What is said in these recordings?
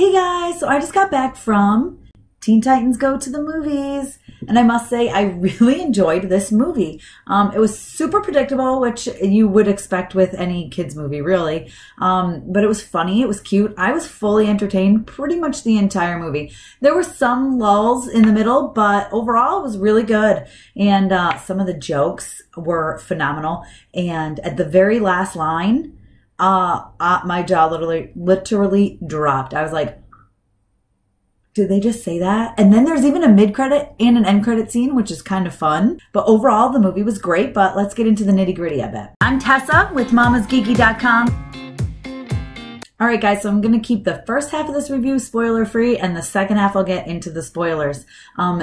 Hey guys, so I just got back from Teen Titans Go to the Movies, and I must say I really enjoyed this movie. It was super predictable, which you would expect with any kids movie, really. But it was funny, it was cute. I was fully entertained pretty much the entire movie. There were some lulls in the middle, but overall it was really good. And some of the jokes were phenomenal. And at the very last line, my jaw literally dropped. I was like, did they just say that? And then there's even a mid-credit and an end-credit scene, which is kind of fun. But overall, the movie was great, but let's get into the nitty-gritty, I bet. I'm Tessa with mamasgeeky.com. All right, guys, so I'm going to keep the first half of this review spoiler-free, and the second half I'll get into the spoilers.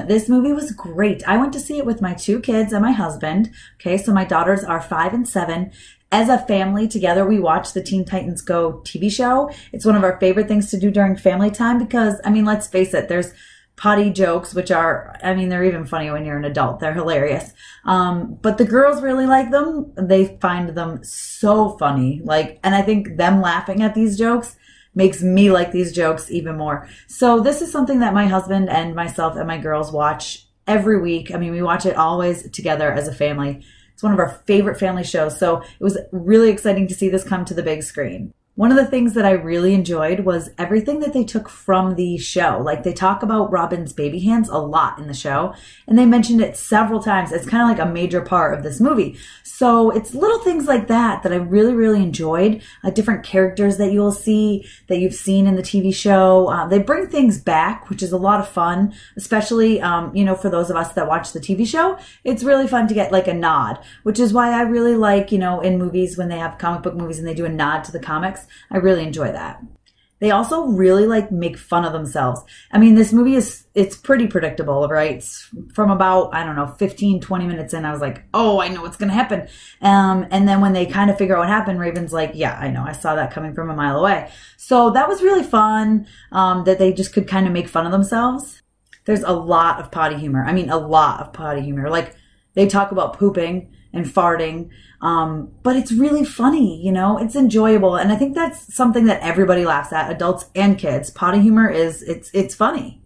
This movie was great. I went to see it with my 2 kids and my husband. Okay, so my daughters are 5 and 7. As a family together, we watch the Teen Titans Go TV show. It's one of our favorite things to do during family time because, I mean, let's face it, there's potty jokes, which are, I mean, they're even funny when you're an adult. They're hilarious. But the girls really like them. They find them so funny. And I think them laughing at these jokes makes me like these jokes even more. So this is something that my husband and myself and my girls watch every week. I mean, we watch it always together as a family. It's one of our favorite family shows, so it was really exciting to see this come to the big screen. One of the things that I really enjoyed was everything that they took from the show. Like, they talk about Robin's baby hands a lot in the show, and they mentioned it several times. It's kind of like a major part of this movie. So it's little things like that that I really, really enjoyed. Different characters that you'll see, that you've seen in the TV show. They bring things back, which is a lot of fun, especially, you know, for those of us that watch the TV show. It's really fun to get like a nod, which is why I really like, you know, in movies when they have comic book movies and they do a nod to the comics. I really enjoy that. They also really make fun of themselves. I mean, this movie it's pretty predictable, right? From about, I don't know, 15, 20 minutes in, I was like, oh, I know what's going to happen. And then when they kind of figure out what happened, Raven's like, yeah, I know. I saw that coming from a mile away. So that was really fun, that they just could kind of make fun of themselves. There's a lot of potty humor. I mean, a lot of potty humor. Like, they talk about pooping and farting, but it's really funny, you know, it's enjoyable. And I think that's something that everybody laughs at, adults and kids. Potty humor it's funny.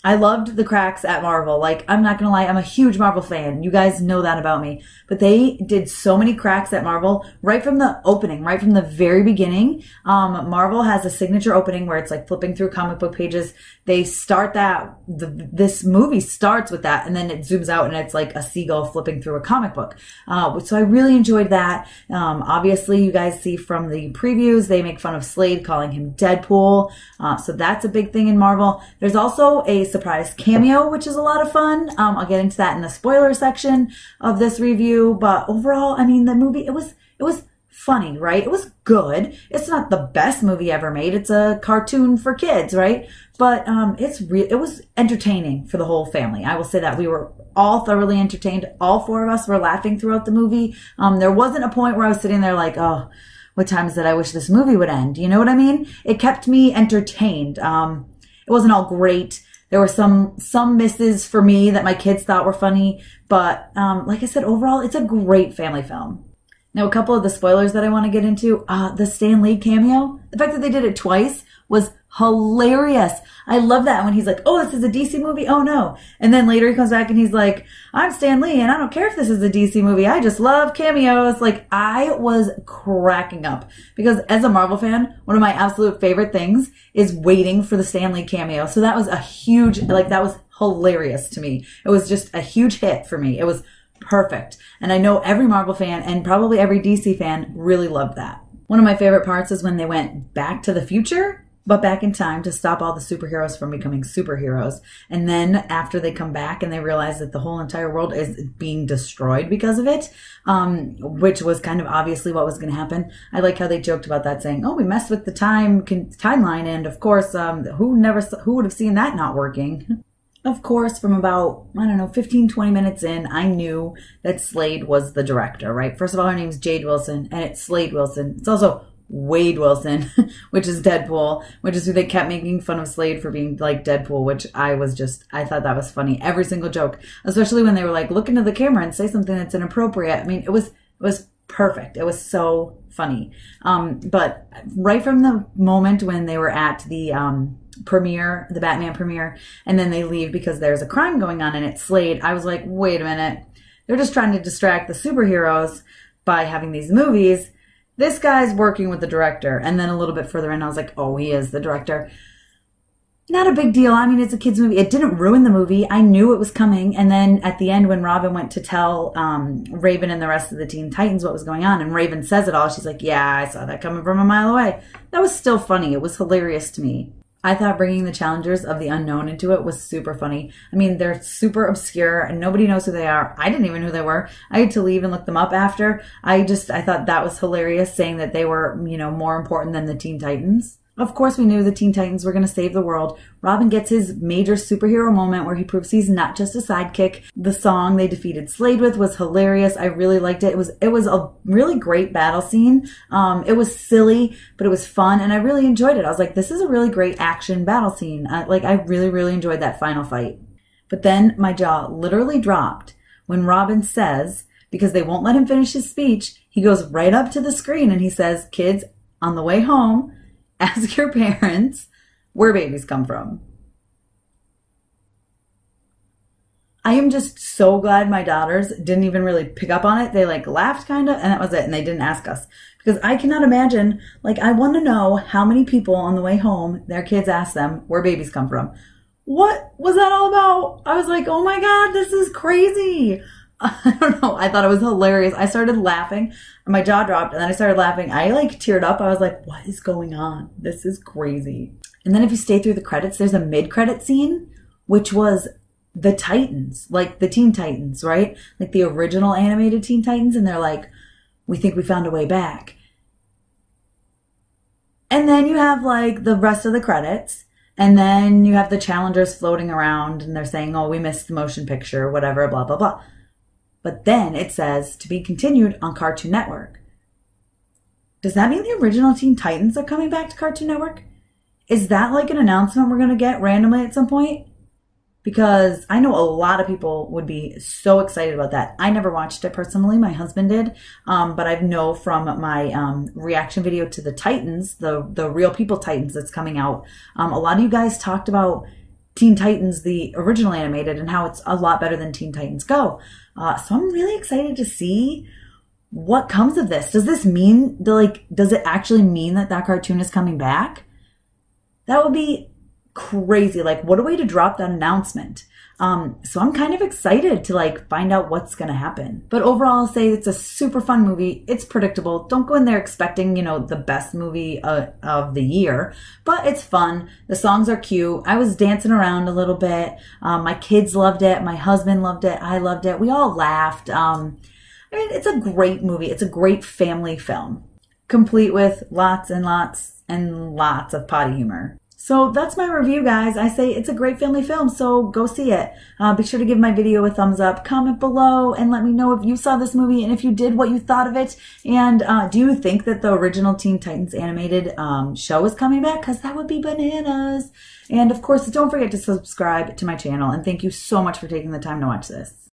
I loved the cracks at Marvel. Like, I'm not going to lie, I'm a huge Marvel fan. You guys know that about me. But they did so many cracks at Marvel right from the opening, right from the very beginning. Marvel has a signature opening where it's like flipping through comic book pages. They start that, this movie starts with that, and then it zooms out and it's like a seagull flipping through a comic book. So I really enjoyed that. Obviously, you guys see from the previews, they make fun of Slade, calling him Deadpool. So that's a big thing in Marvel. There's also a surprise cameo, which is a lot of fun. I'll get into that in the spoiler section of this review. But overall, I mean, the movie, it was funny, right? It was good. It's not the best movie ever made. It's a cartoon for kids, right? But it was entertaining for the whole family. I will say that we were all thoroughly entertained. All 4 of us were laughing throughout the movie. There wasn't a point where I was sitting there like, oh, what time is it? I wish this movie would end. You know what I mean? It kept me entertained. It wasn't all great. There were some misses for me that my kids thought were funny. But like I said, overall, it's a great family film. Now, a couple of the spoilers that I want to get into. The Stan Lee cameo. The fact that they did it twice was hilarious. I love that when he's like, oh, this is a DC movie? Oh, no. And then later he comes back and he's like, I'm Stan Lee and I don't care if this is a DC movie. I just love cameos. Like, I was cracking up because as a Marvel fan, one of my absolute favorite things is waiting for the Stan Lee cameo. So that was a huge, like, that was hilarious to me. It was just a huge hit for me. It was perfect. And I know every Marvel fan and probably every DC fan really loved that. One of my favorite parts is when they went back to the future, but back in time to stop all the superheroes from becoming superheroes. And then after they come back and they realize that the whole entire world is being destroyed because of it, which was kind of obviously what was going to happen. I like how they joked about that, saying, oh, we messed with the timeline. And of course, who would have seen that not working? Of course, from about, I don't know, 15, 20 minutes in, I knew that Slade was the director, right? First of all, her name's Jade Wilson, and it's Slade Wilson. It's also Wade Wilson, which is Deadpool, which is who they kept making fun of Slade for being like Deadpool, which I thought that was funny. Every single joke, especially when they were like, look into the camera and say something that's inappropriate. I mean, it was perfect. It was so funny. But right from the moment when they were at the premiere, the Batman premiere, and then they leave because there's a crime going on and it's Slade. I was like, wait a minute. They're just trying to distract the superheroes by having these movies. This guy's working with the director. And then a little bit further in, I was like, oh, he is the director. Not a big deal. I mean, it's a kid's movie. It didn't ruin the movie. I knew it was coming. And then at the end, when Robin went to tell Raven and the rest of the Teen Titans what was going on, and Raven says it all, she's like, yeah, I saw that coming from a mile away. That was still funny. It was hilarious to me. I thought bringing the challengers of the unknown into it was super funny. I mean, they're super obscure and nobody knows who they are. I didn't even know who they were. I had to leave and look them up after. I thought that was hilarious, saying that they were, you know, more important than the Teen Titans. Of course, we knew the Teen Titans were going to save the world. Robin gets his major superhero moment where he proves he's not just a sidekick. The song they defeated Slade with was hilarious. I really liked it. It was a really great battle scene. It was silly, but it was fun, and I really enjoyed it. I was like, this is a really great action battle scene. I really, really enjoyed that final fight. But then my jaw literally dropped when Robin says, because they won't let him finish his speech, he goes right up to the screen and he says, kids, on the way home, ask your parents where babies come from. I am just so glad my daughters didn't even really pick up on it. They like laughed kind of, and that was it. And they didn't ask us, because I cannot imagine, like, I want to know how many people on the way home, their kids ask them where babies come from. What was that all about? I was like, oh my God, this is crazy. I don't know. I thought it was hilarious. I started laughing and my jaw dropped, and then I started laughing. I like teared up. I was like, what is going on? This is crazy. And then if you stay through the credits, there's a mid-credit scene, which was the Titans, like the Teen Titans, right? Like the original animated Teen Titans. And they're like, we think we found a way back. And then you have like the rest of the credits. And then you have the challengers floating around and they're saying, oh, we missed the motion picture, whatever, blah, blah, blah. But then it says to be continued on Cartoon Network. Does that mean the original Teen Titans are coming back to Cartoon Network? Is that like an announcement we're going to get randomly at some point? Because I know a lot of people would be so excited about that. I never watched it personally. My husband did. But I know from my reaction video to the Titans, the Real People Titans that's coming out, a lot of you guys talked about Teen Titans, the original animated, and how it's a lot better than Teen Titans Go. So I'm really excited to see what comes of this. Does this mean, does it actually mean that that cartoon is coming back? That would be crazy. Like, what a way to drop that announcement. So I'm kind of excited to like find out what's going to happen. But overall, I'll say it's a super fun movie. It's predictable. Don't go in there expecting, you know, the best movie of the year, but it's fun. The songs are cute. I was dancing around a little bit. My kids loved it. My husband loved it. I loved it. We all laughed. I mean, it's a great movie. It's a great family film, complete with lots and lots and lots of potty humor. So that's my review, guys. I say it's a great family film, so go see it. Be sure to give my video a thumbs up, comment below, and let me know if you saw this movie and if you did, what you thought of it. And do you think that the original Teen Titans animated show is coming back? Because that would be bananas. And of course, don't forget to subscribe to my channel. And thank you so much for taking the time to watch this.